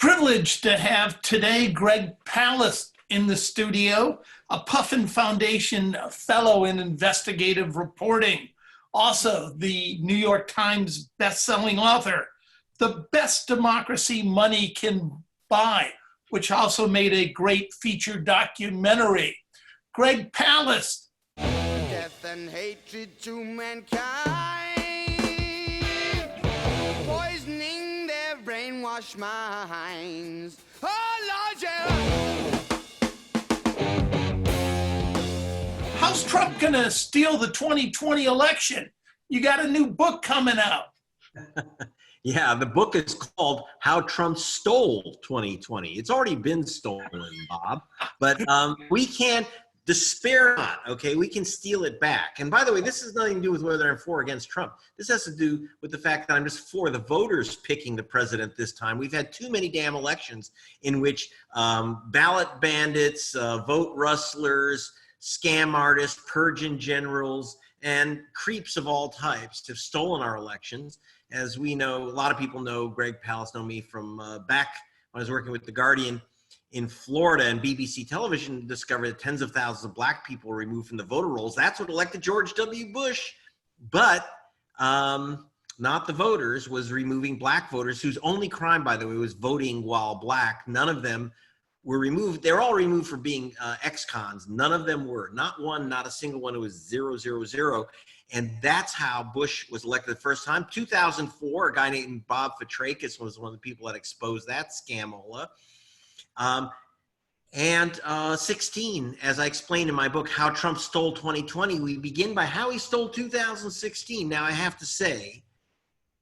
Privileged to have today Greg Palast in the studio, a Puffin Foundation fellow in investigative reporting. Also, the New York Times best-selling author, The Best Democracy Money Can Buy, which also made a great feature documentary. Greg Palast. Death and hatred to mankind, poisoning their brainwashed minds. Oh, Lord, yeah. How's Trump gonna steal the 2020 election? You got a new book coming out. Yeah, the book is called How Trump Stole 2020. It's already been stolen, Bob, but we can't despair not, okay? We can steal it back. And by the way, this has nothing to do with whether I'm for or against Trump. This has to do with the fact that I'm just for the voters picking the president this time. We've had too many damn elections in which ballot bandits, vote rustlers, scam artists, purging generals, and creeps of all types have stolen our elections. As we know, a lot of people know, Greg Palast know me from back when I was working with The Guardian in Florida, and BBC television discovered that tens of thousands of black people were removed from the voter rolls. That's what elected George W. Bush. But not the voters, was removing black voters, whose only crime, by the way, was voting while black. None of them were removed. They're all removed for being ex-cons. None of them were. Not one, not a single one. It was 0, 0, 0. And that's how Bush was elected the first time. 2004, a guy named Bob Fitrakis was one of the people that exposed that scamola. And 16, as I explained in my book, How Trump Stole 2020, we begin by how he stole 2016. Now, I have to say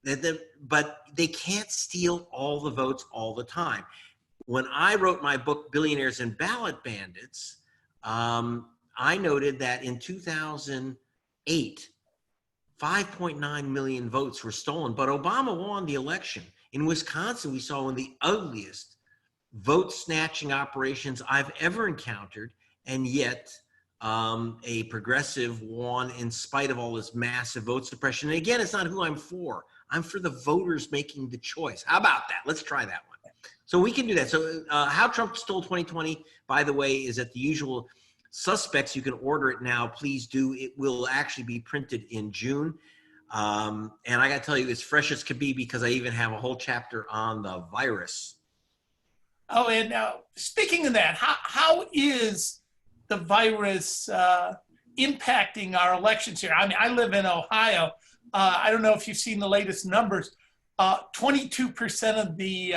that but they can't steal all the votes all the time. When I wrote my book, Billionaires and Ballot Bandits, I noted that in 2008, 5.9 million votes were stolen, but Obama won the election. In Wisconsin, we saw one of the ugliest vote snatching operations I've ever encountered, and yet a progressive won in spite of all this massive vote suppression. And again, it's not who I'm for. I'm for the voters making the choice. How about that? Let's try that one. So we can do that. So How Trump Stole 2020, by the way, is at the usual suspects. You can order it now. Please do. It will actually be printed in June. And I got to tell you, it's fresh as could be because I even have a whole chapter on the virus. Oh, and speaking of that, how is the virus impacting our elections here? I mean, I live in Ohio. I don't know if you've seen the latest numbers. 22% of the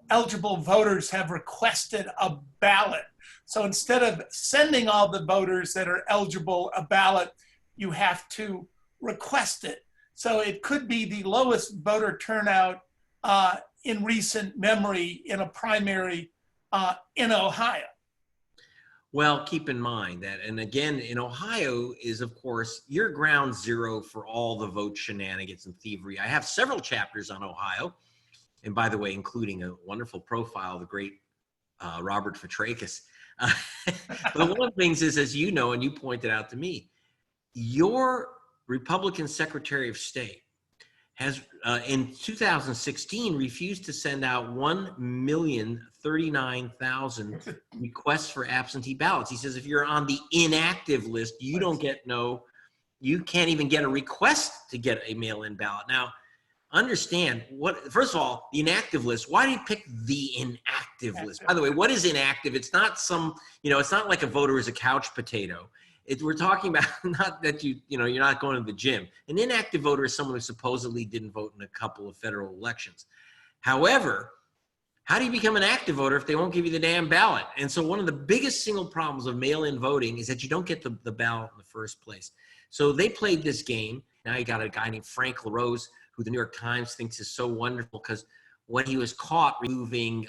eligible voters have requested a ballot. So instead of sending all the voters that are eligible a ballot, you have to request it. So it could be the lowest voter turnout in recent memory in a primary in Ohio. Well, keep in mind that, and again, in Ohio is, of course, your ground zero for all the vote shenanigans and thievery. I have several chapters on Ohio, and by the way, including a wonderful profile of the great Robert Fitrakis. But one of the things is, as you know, and you pointed out to me, your Republican Secretary of State has, in 2016, refused to send out 1,039,000 requests for absentee ballots. He says if you're on the inactive list, you don't get you can't even get a request to get a mail-in ballot. Now, understand first of all, the inactive list, why do you pick the inactive list? By the way, what is inactive? It's not it's not like a voter is a couch potato. We're talking about not that you're not going to the gym. An inactive voter is someone who supposedly didn't vote in a couple of federal elections. However, how do you become an active voter if they won't give you the damn ballot? And so one of the biggest single problems of mail-in voting is that you don't get the ballot in the first place. So they played this game. Now you got a guy named Frank LaRose, who the New York Times thinks is so wonderful because when he was caught removing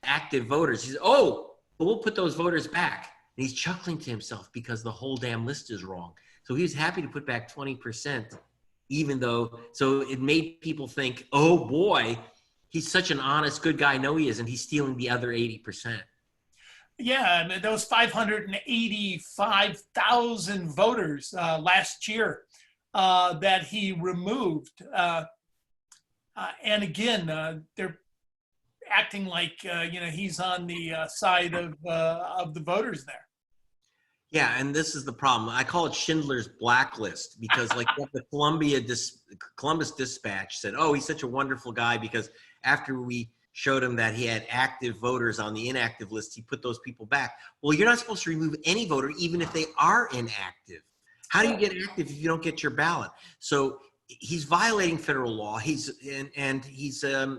active voters, he said, oh, but we'll put those voters back. And he's chuckling to himself because the whole damn list is wrong. So he was happy to put back 20%, even though, so it made people think, oh boy, he's such an honest, good guy. No, he isn't. He's stealing the other 80%. Yeah, and those 585,000 voters last year that he removed. And again, they're acting like he's on the side of the voters there. Yeah, and this is the problem. I call it Schindler's blacklist because, like, what the Columbus Dispatch said, oh, he's such a wonderful guy because after we showed him that he had active voters on the inactive list, he put those people back. Well, you're not supposed to remove any voter, even if they are inactive. How do you get active if you don't get your ballot? So he's violating federal law. He's a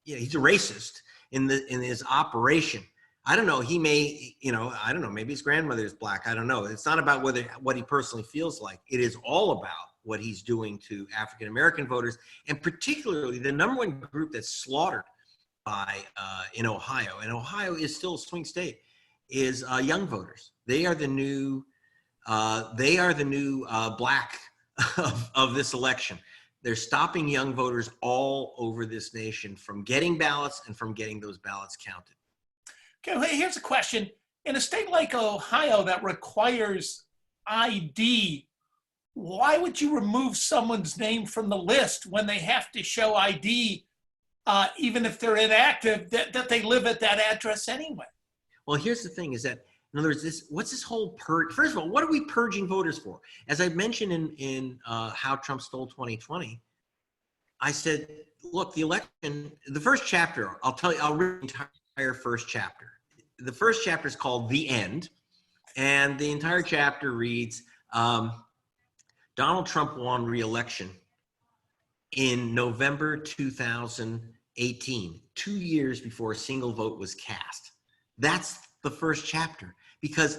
racist in his operation. I don't know. He may, I don't know. Maybe his grandmother is black. I don't know. It's not about what he personally feels like. It is all about what he's doing to African American voters, and particularly the number one group that's slaughtered by in Ohio. And Ohio is still a swing state. Is young voters. They are the new black of this election. They're stopping young voters all over this nation from getting ballots and from getting those ballots counted. Okay, well, here's a question. In a state like Ohio that requires ID, why would you remove someone's name from the list when they have to show ID, even if they're inactive, that they live at that address anyway? Well, here's the thing is that, in other words, what's this whole purge? First of all, what are we purging voters for? As I mentioned in How Trump Stole 2020, I said, look, the election, the first chapter, I'll read the entire first chapter. The first chapter is called The End, and the entire chapter reads, Donald Trump won re-election in November 2018, 2 years before a single vote was cast. That's the first chapter, because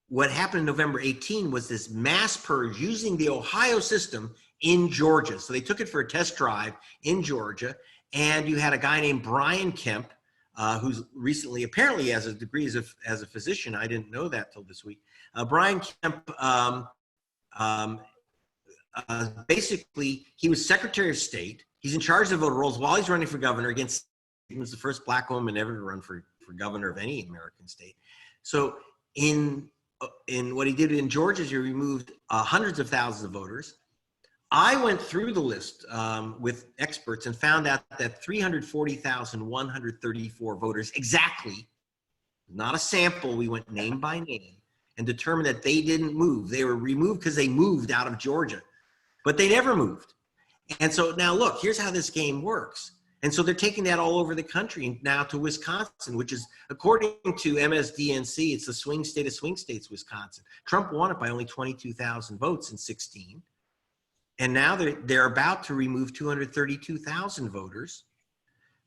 what happened in November 18 was this mass purge using the Ohio system in Georgia. So they took it for a test drive in Georgia, and you had a guy named Brian Kemp, who's recently apparently has a degree as a physician. I didn't know that till this week. Brian Kemp, basically, he was Secretary of State. He's in charge of the voter rolls while he's running for governor against, he was the first black woman ever to run for governor of any American state. So in what he did in Georgia is he removed hundreds of thousands of voters. I went through the list with experts and found out that 340,134 voters exactly, not a sample, we went name by name, and determined that they didn't move. They were removed because they moved out of Georgia, but they never moved. And so now look, here's how this game works. And so they're taking that all over the country now to Wisconsin, which is, according to MSDNC, it's the swing state of swing states, Wisconsin. Trump won it by only 22,000 votes in 16. And now they're about to remove 232,000 voters.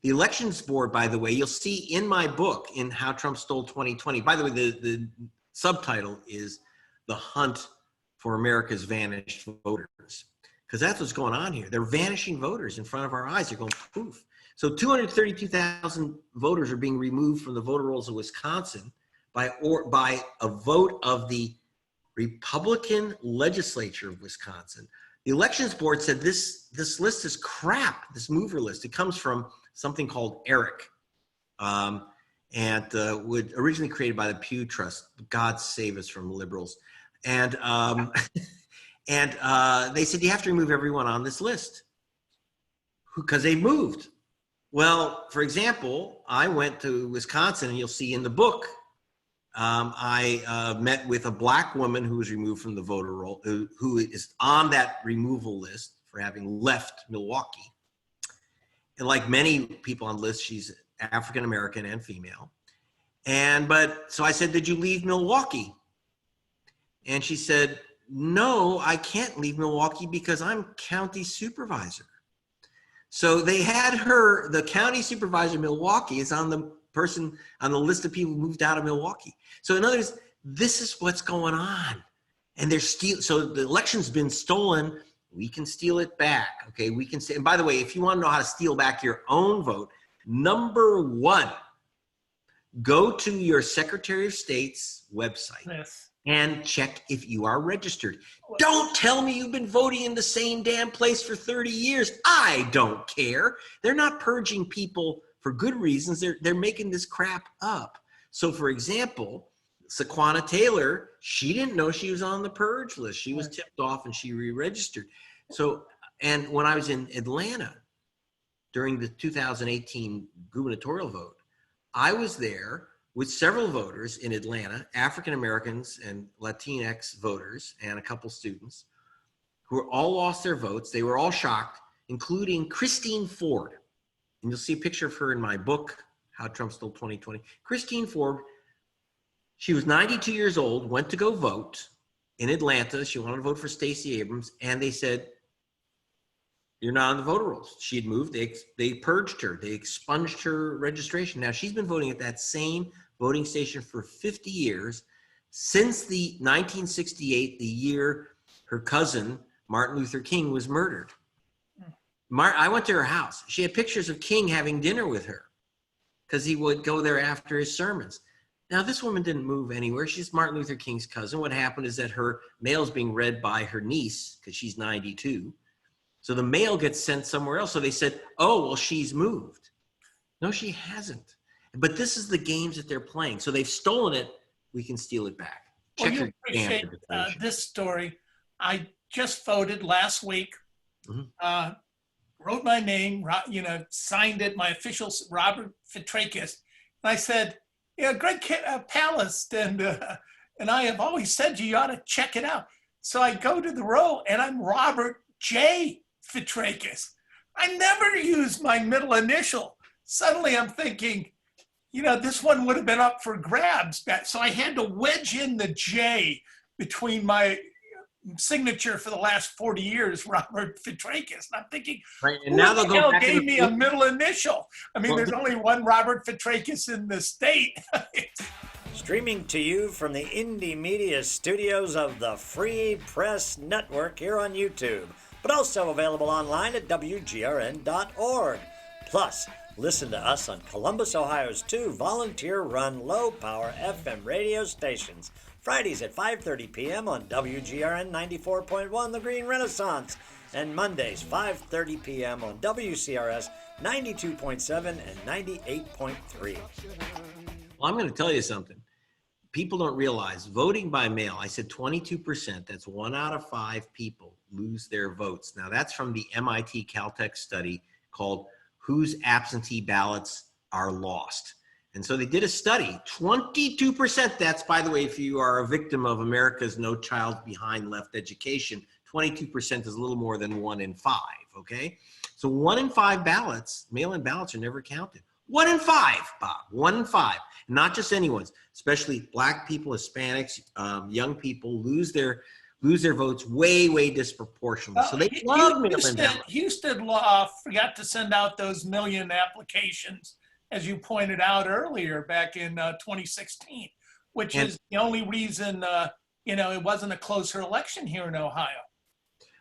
The Elections Board, by the way, you'll see in my book, in How Trump Stole 2020, by the way, the subtitle is The Hunt for America's Vanished Voters. Because that's what's going on here. They're vanishing voters in front of our eyes. They're going poof. So 232,000 voters are being removed from the voter rolls of Wisconsin by a vote of the Republican legislature of Wisconsin. The Elections Board said this list is crap, this mover list. It comes from something called ERIC, and originally created by the Pew Trust. God save us from liberals. And they said you have to remove everyone on this list because they moved. Well, for example, I went to Wisconsin, and you'll see in the book, I met with a black woman who was removed from the voter roll, who is on that removal list for having left Milwaukee. And like many people on the list, she's African American and female. So I said, "Did you leave Milwaukee?" And she said, "No, I can't leave Milwaukee because I'm county supervisor." So they had her, the county supervisor of Milwaukee is on the person on the list of people who moved out of Milwaukee. So in other words, this is what's going on. And so the election's been stolen. We can steal it back. Okay, we can say, and by the way, if you want to know how to steal back your own vote, number one, go to your Secretary of State's website. Yes. And check if you are registered. Don't tell me you've been voting in the same damn place for 30 years. I don't care. They're not purging people for good reasons. They're making this crap up. So for example, Saquana Taylor, she didn't know she was on the purge list. She was tipped off and she re-registered. So, and when I was in Atlanta, during the 2018 gubernatorial vote, I was there with several voters in Atlanta, African Americans and Latinx voters, and a couple students who all lost their votes. They were all shocked, including Christine Ford. And you'll see a picture of her in my book, How Trump Stole 2020. Christine Ford, she was 92 years old, went to go vote in Atlanta. She wanted to vote for Stacey Abrams, and they said, "You're not on the voter rolls." She had moved. They purged her. They expunged her registration. Now, she's been voting at that same voting station for 50 years, since the 1968, the year her cousin, Martin Luther King, was murdered. I went to her house. She had pictures of King having dinner with her because he would go there after his sermons. Now, this woman didn't move anywhere. She's Martin Luther King's cousin. What happened is that her mail's being read by her niece because she's 92. So the mail gets sent somewhere else. So they said, "Oh, well, she's moved." No, she hasn't. But this is the games that they're playing. So they've stolen it. We can steal it back. Well, you appreciate this story. I just voted last week, wrote my name, signed it, my official, Robert Fitrakis. And I said, Greg Palast and I have always said you ought to check it out. So I go to the roll and I'm Robert J Petraeus. I never used my middle initial. Suddenly I'm thinking, this one would have been up for grabs. So I had to wedge in the J between my signature for the last 40 years, Robert Fitrakis. And I'm thinking, right, and now they'll go back gave me a middle initial. I mean, there's only one Robert Fitrakis in the state. Streaming to you from the Indy-Media studios of the Free Press Network here on YouTube, but also available online at WGRN.org. Plus, listen to us on Columbus, Ohio's 2 volunteer-run low-power FM radio stations, Fridays at 5:30 p.m. on WGRN 94.1 The Green Renaissance, and Mondays 5:30 p.m. on WCRS 92.7 and 98.3. Well, I'm going to tell you something. People don't realize voting by mail, I said 22%, that's 1 out of 5 people lose their votes. Now, that's from the MIT Caltech study called Whose Absentee Ballots Are Lost. And so they did a study, 22%. That's, by the way, if you are a victim of America's No Child Behind Left education, 22% is a little more than 1 in 5, okay? So 1 in 5 ballots, mail-in ballots, are never counted. 1 in 5, Bob, 1 in 5. Not just anyone's, especially Black people, Hispanics, young people lose their votes way disproportionately. So they love mail-in ballots. Houston forgot to send out those million applications, as you pointed out earlier, back in 2016, which is the only reason, it wasn't a closer election here in Ohio.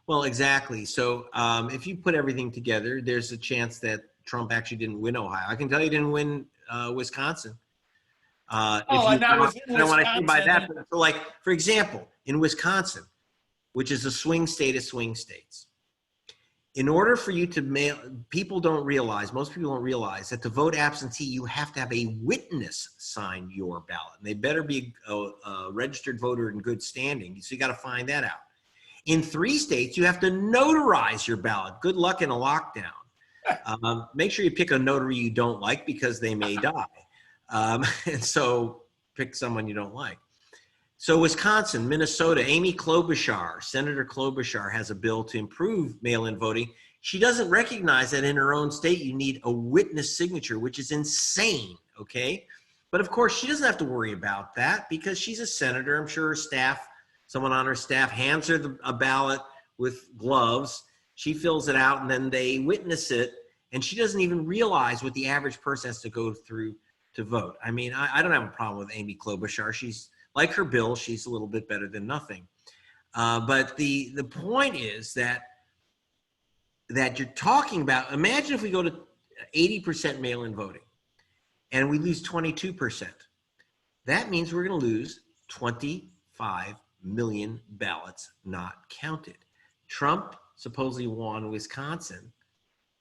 Well, exactly. So if you put everything together, there's a chance that Trump actually didn't win Ohio. I can tell you didn't win Wisconsin. I don't want to by that. But so, like, for example, in Wisconsin, which is a swing state of swing states, in order for you to mail, most people don't realize that to vote absentee, you have to have a witness sign your ballot. And they better be a registered voter in good standing. So you got to find that out. In 3 states, you have to notarize your ballot. Good luck in a lockdown. Make sure you pick a notary you don't like because they may die. And so pick someone you don't like. So Wisconsin, Minnesota, Amy Klobuchar, Senator Klobuchar has a bill to improve mail-in voting. She doesn't recognize that in her own state you need a witness signature, which is insane, okay? But of course, she doesn't have to worry about that because she's a senator. I'm sure her staff, someone on her staff hands her a ballot with gloves. She fills it out and then they witness it. And she doesn't even realize what the average person has to go through to vote. I mean, I don't have a problem with Amy Klobuchar. She's like her bill, she's a little bit better than nothing. But the point is that you're talking about, imagine if we go to 80% mail-in voting and we lose 22%. That means we're going to lose 25 million ballots not counted. Trump supposedly won Wisconsin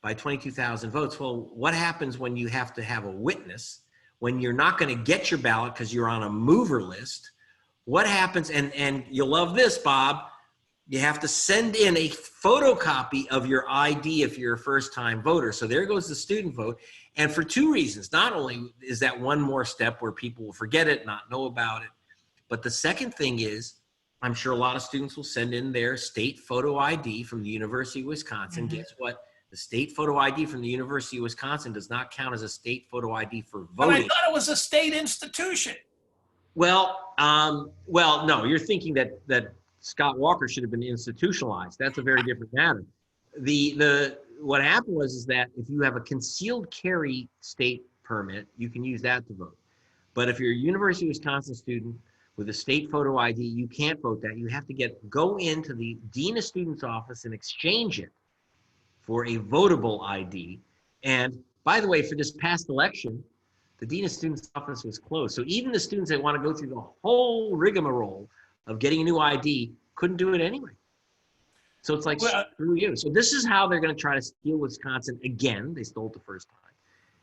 by 22,000 votes. Well, what happens when you have to have a witness, when you're not going to get your ballot because you're on a mover list? What happens, and you'll love this, Bob, You have to send in a photocopy of your ID if you're a first-time voter. So there goes the student vote. And for two reasons. Not only is that one more step where people will forget it, not know about it, but the second thing is, I'm sure a lot of students will send in their state photo ID from the University of Wisconsin. Mm-hmm. Guess what? The state photo ID from the University of Wisconsin does not count as a state photo ID for But I voting. thought it was a state institution. Well, no, you're thinking that Scott Walker should have been institutionalized. That's a very different matter. What happened is that if you have a concealed carry state permit, you can use that to vote. But if you're a University of Wisconsin student with a state photo ID, you can't vote that. You have to go into the Dean of Students office and exchange it for a votable ID. And by the way, for this past election, the Dean of Students office was closed. So even the students that want to go through the whole rigmarole of getting a new ID couldn't do it anyway. So it's like, screw you. So this is how they're going to try to steal Wisconsin again. They stole it the first time.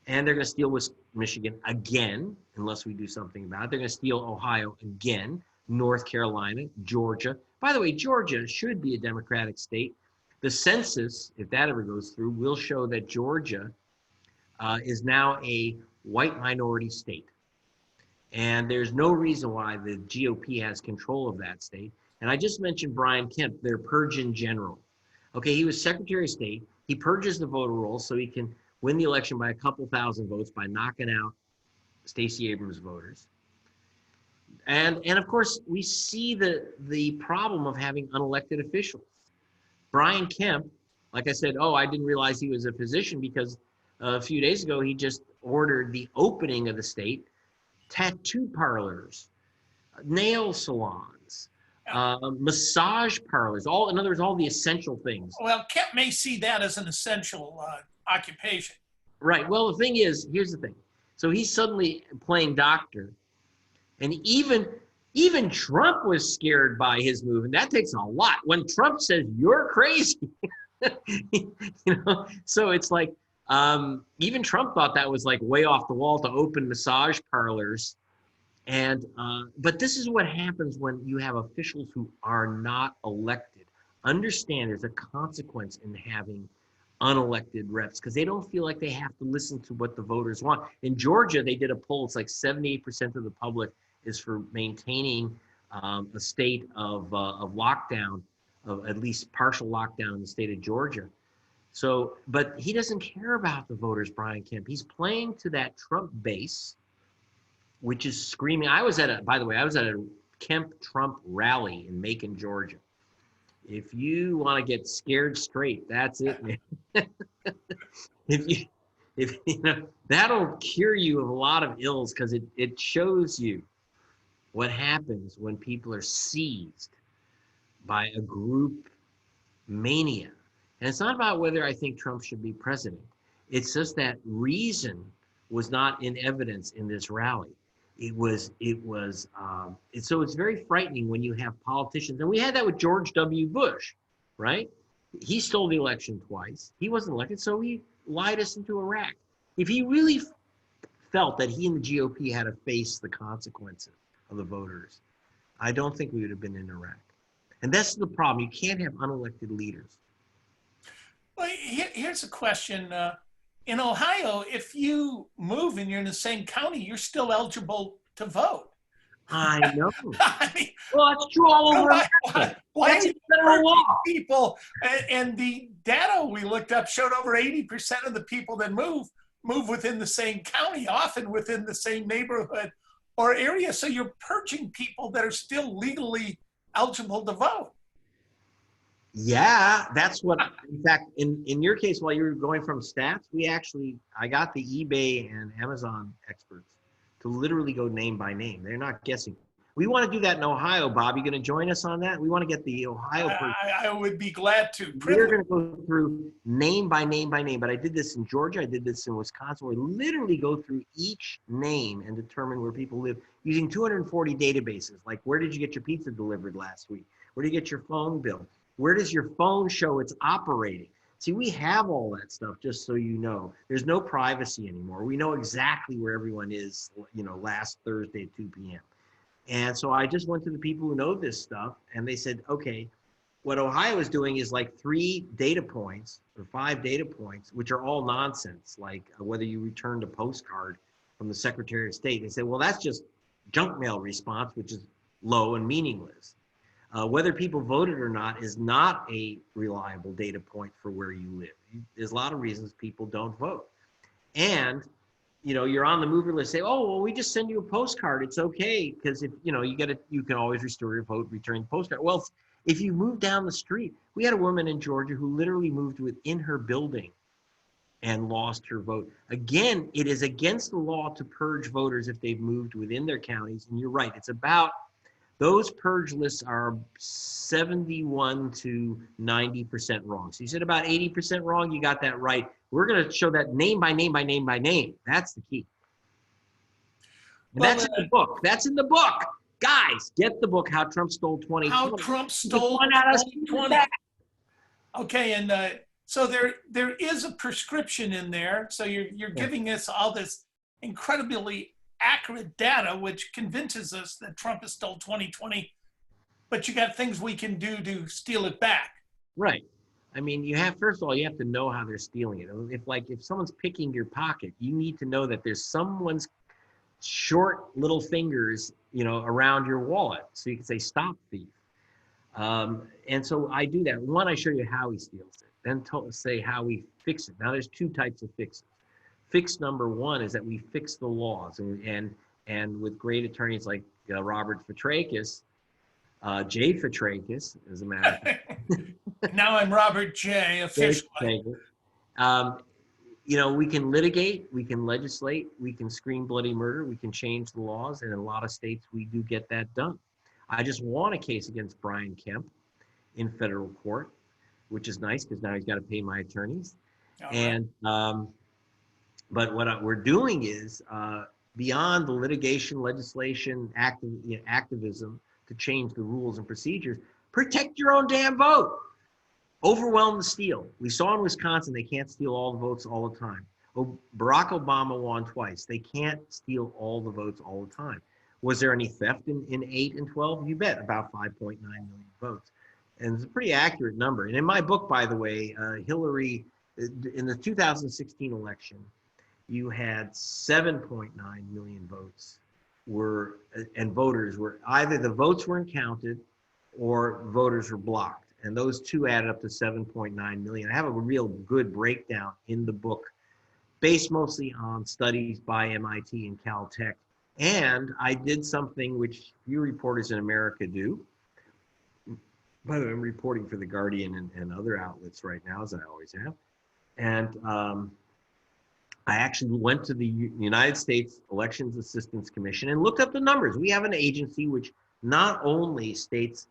And they're going to steal Michigan again, unless we do something about it. They're going to steal Ohio again, North Carolina, Georgia. By the way, Georgia should be a Democratic state. The census, if that ever goes through, will show that Georgia is now a white minority state. And there's no reason why the GOP has control of that state. And I just mentioned Brian Kemp, their purging general. Okay, he was Secretary of State. He purges the voter rolls so he can win the election by a couple thousand votes by knocking out Stacey Abrams voters. And of course, we see the problem of having unelected officials. Brian Kemp, like I said, I didn't realize he was a physician because a few days ago, he just ordered the opening of the state, tattoo parlors, nail salons, massage parlors, in other words, all the essential things. Well, Kemp may see that as an essential occupation. Right. Well, the thing is, here's the thing. So he's suddenly playing doctor, and even Trump was scared by his move, and that takes a lot. When Trump says you're crazy, so it's like even Trump thought that was like way off the wall to open massage parlors. And but this is what happens when you have officials who are not elected. Understand there's a consequence in having unelected reps because they don't feel like they have to listen to what the voters want. In Georgia, they did a poll. It's like 78% of the public is for maintaining a state of lockdown, of at least partial lockdown in the state of Georgia. So, but he doesn't care about the voters, Brian Kemp. He's playing to that Trump base, which is screaming. By the way, I was at a Kemp-Trump rally in Macon, Georgia. If you want to get scared straight, that's it, man. That'll cure you of a lot of ills because it shows you what happens when people are seized by a group mania. And it's not about whether I think Trump should be president. It's just that reason was not in evidence in this rally. So it's very frightening when you have politicians, and we had that with George W. Bush, right? He stole the election twice. He wasn't elected, so he lied us into Iraq. If he really felt that he and the GOP had to face the consequences of the voters, I don't think we would have been in Iraq. And that's the problem. You can't have unelected leaders. Well, here's a question. In Ohio, if you move and you're in the same county, you're still eligible to vote. I know. I mean, well, that's true all over America. Why That's are you federal law. people? And the data we looked up showed over 80% of the people that move within the same county, often within the same neighborhood or area. So you're purging people that are still legally eligible to vote. Yeah, that's what, in fact, in your case, while you were going from stats, I got the eBay and Amazon experts to literally go name by name. They're not guessing. We want to do that in Ohio, Bob. You going to join us on that? We want to get the Ohio person. I would be glad to. We're going to go through name by name by name, but I did this in Georgia. I did this in Wisconsin. We literally go through each name and determine where people live using 240 databases. Like, where did you get your pizza delivered last week? Where did you get your phone bill? Where does your phone show it's operating? See, we have all that stuff, just so you know. There's no privacy anymore. We know exactly where everyone is, last Thursday at 2 p.m. And so I just went to the people who know this stuff, and they said, okay, what Ohio is doing is like 3 data points or 5 data points, which are all nonsense, like whether you returned a postcard from the Secretary of State. They say, well, that's just junk mail response, which is low and meaningless. Whether people voted or not is not a reliable data point for where you live. There's a lot of reasons people don't vote. And, you know, you're on the mover list, say, oh, well, we just send you a postcard. It's okay, because if, you know, you get it, you can always restore your vote, return the postcard. Well, if you move down the street, we had a woman in Georgia who literally moved within her building and lost her vote. Again, it is against the law to purge voters if they've moved within their counties. And you're right, it's about, those purge lists are 71 to 90% wrong. So you said about 80% wrong, you got that right. We're gonna show that name by name by name by name. That's the key. And Well, that's in the book. That's in the book. Guys, get the book, How Trump Stole 2020. How Trump Stole One out of 2020. Okay, and so there is a prescription in there. So you're giving us all this incredibly accurate data, which convinces us that Trump has stole 2020, but you got things we can do to steal it back. Right. I mean, you have, first of all, you have to know how they're stealing it. If someone's picking your pocket, you need to know that there's someone's short little fingers, you know, around your wallet. So you can say, stop thief. And so I do that. One, I show you how he steals it, then say how we fix it. Now there's 2 types of fixes. Fix number 1 is that we fix the laws, and with great attorneys like Robert Fitrakis, J Petraeus, as a matter of fact. Now I'm Robert J. officially. You know, we can litigate, we can legislate, we can screen bloody murder, we can change the laws, and in a lot of states we do get that done. I just won a case against Brian Kemp in federal court, which is nice because now he's got to pay my attorneys. And but what we're doing is beyond the litigation, legislation, activism to change the rules and procedures, protect your own damn vote. Overwhelm the steal. We saw in Wisconsin, they can't steal all the votes all the time. Barack Obama won twice. They can't steal all the votes all the time. Was there any theft in 8 and 12? You bet, about 5.9 million votes. And it's a pretty accurate number. And in my book, by the way, Hillary, in the 2016 election, you had 7.9 million votes and voters were, either the votes weren't counted or voters were blocked. And those 2 added up to 7.9 million. I have a real good breakdown in the book based mostly on studies by MIT and Caltech. And I did something which few reporters in America do. By the way, I'm reporting for The Guardian and other outlets right now, as I always have. And I actually went to the United States Elections Assistance Commission and looked up the numbers. We have an agency which not only states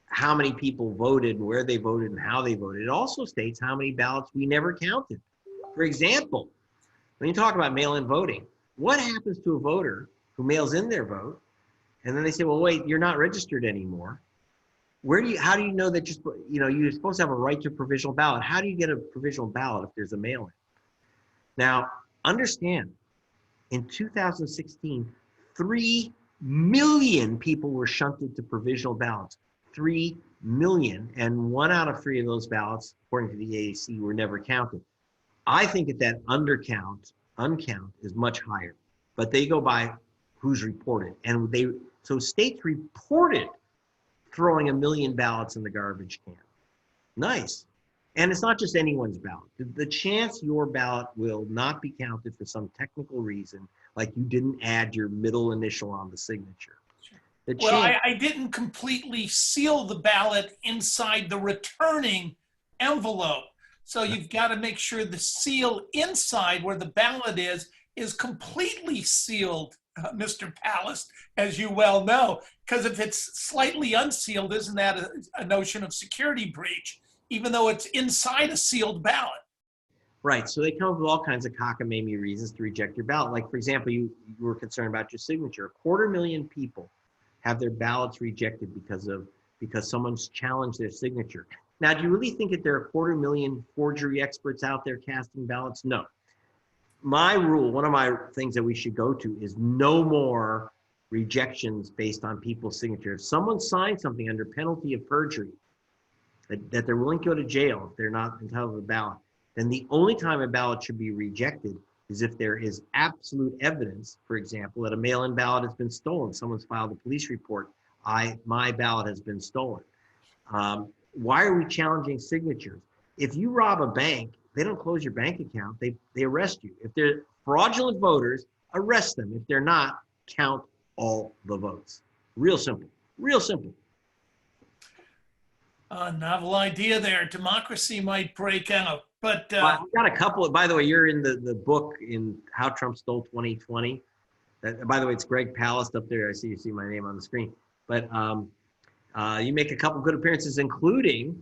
how many people voted, where they voted, and how they voted, it also states how many ballots we never counted. For example, when you talk about mail-in voting, what happens to a voter who mails in their vote, and then they say, well, wait, you're not registered anymore. How do you know that you're supposed to have a right to a provisional ballot? How do you get a provisional ballot if there's a mail-in? Now, understand, in 2016, 3 million people were shunted to provisional ballots. 3 million, and 1 out of 3 of those ballots, according to the AAC, were never counted. I think that uncount is much higher, but they go by who's reported. And so states reported throwing 1 million ballots in the garbage can. Nice. And it's not just anyone's ballot. The chance your ballot will not be counted for some technical reason, like you didn't add your middle initial on the signature. Well, I didn't completely seal the ballot inside the returning envelope. So you've got to make sure the seal inside where the ballot is completely sealed, Mr. Palast, as you well know. Because if it's slightly unsealed, isn't that a notion of security breach, even though it's inside a sealed ballot? Right. So they come up with all kinds of cockamamie reasons to reject your ballot. Like, for example, you were concerned about your signature. 250,000 people have their ballots rejected because someone's challenged their signature. Now, do you really think that there are 250,000 forgery experts out there casting ballots? No. My rule, one of my things that we should go to is no more rejections based on people's signature. If someone signs something under penalty of perjury, that they're willing to go to jail if they're not entitled to the ballot, then the only time a ballot should be rejected is if there is absolute evidence, for example, that a mail-in ballot has been stolen. Someone's filed a police report. My ballot has been stolen. Why are we challenging signatures? If you rob a bank, they don't close your bank account. They arrest you. If they're fraudulent voters, arrest them. If they're not, count all the votes. Real simple. Real simple. Novel idea there. Democracy might break out. But I've got a couple. By the way, you're in the book in How Trump Stole 2020. By the way, it's Greg Palast up there. I see you see my name on the screen. But you make a couple good appearances, including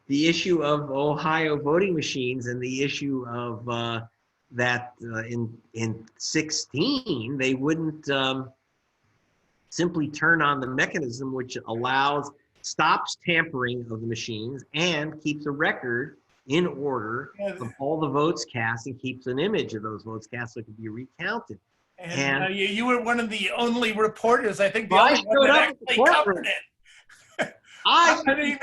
the issue of Ohio voting machines and the issue of that in 16 they wouldn't simply turn on the mechanism which stops tampering of the machines and keeps a record in order of all the votes cast and keeps an image of those votes cast so it can be recounted. And you were one of the only reporters, I think, the only one that actually covered it. I mean,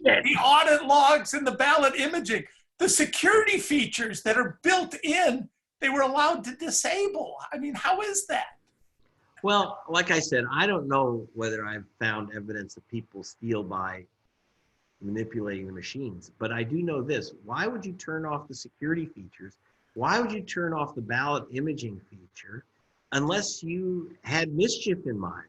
the audit logs and the ballot imaging, the security features that are built in, they were allowed to disable. I mean, how is that? Well, like I said, I don't know whether I've found evidence that people steal by manipulating the machines, but I do know this. Why would you turn off the security features? Why would you turn off the ballot imaging feature unless you had mischief in mind?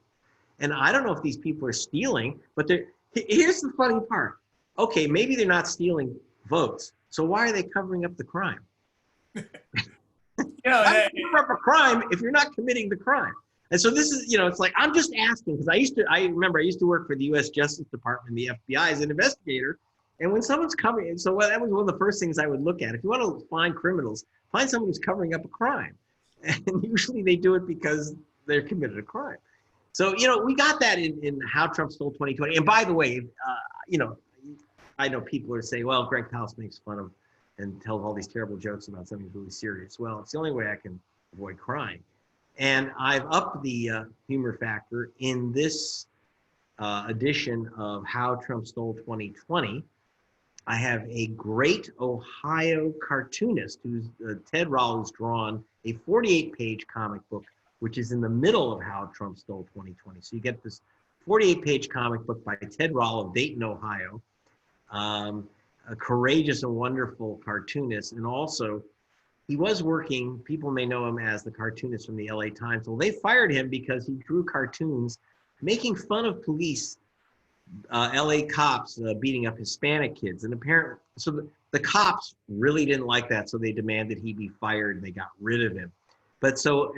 And I don't know if these people are stealing, but here's the funny part. Okay, maybe they're not stealing votes. So why are they covering up the crime? How do you cover up a crime if you're not committing the crime? And so this is, it's like, I'm just asking, because I remember I used to work for the U.S. Justice Department, the FBI, as an investigator. And when someone's covering, so that was one of the first things I would look at. If you want to find criminals, find someone who's covering up a crime. And usually they do it because they're committed a crime. So, we got that in How Trump Stole 2020. And by the way, I know people are saying, well, Greg Palast makes fun of and tells all these terrible jokes about something really serious. Well, it's the only way I can avoid crying. And I've upped the humor factor in this edition of How Trump Stole 2020. I have a great Ohio cartoonist who's Ted Rahl, who's drawn a 48-page comic book, which is in the middle of How Trump Stole 2020. So you get this 48-page comic book by Ted Rahl of Dayton, Ohio, a courageous and wonderful cartoonist. And also, he was working, people may know him as the cartoonist from the LA Times. Well, they fired him because he drew cartoons making fun of police, LA cops beating up Hispanic kids. And apparently, so the cops really didn't like that, so they demanded he be fired and they got rid of him. But so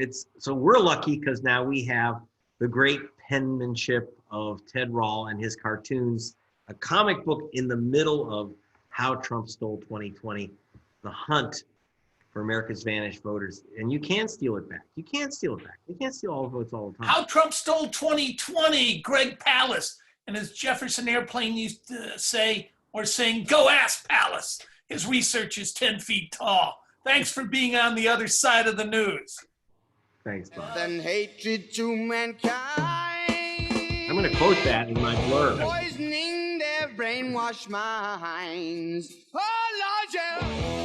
we're lucky because now we have the great penmanship of Ted Rahl and his cartoons, a comic book in the middle of How Trump Stole 2020, the hunt for America's vanished voters. And you can steal it back. You can't steal it back. You can't steal all the votes all the time. How Trump Stole 2020, Greg Palast. And as Jefferson Airplane used to say, or sing, go ask Palast. His research is 10 feet tall. Thanks for being on the other side of the news. Thanks, Bob. Then hatred to mankind. I'm going to quote that in my blurb. Poisoning their brainwashed minds. Oh, Lord, yeah.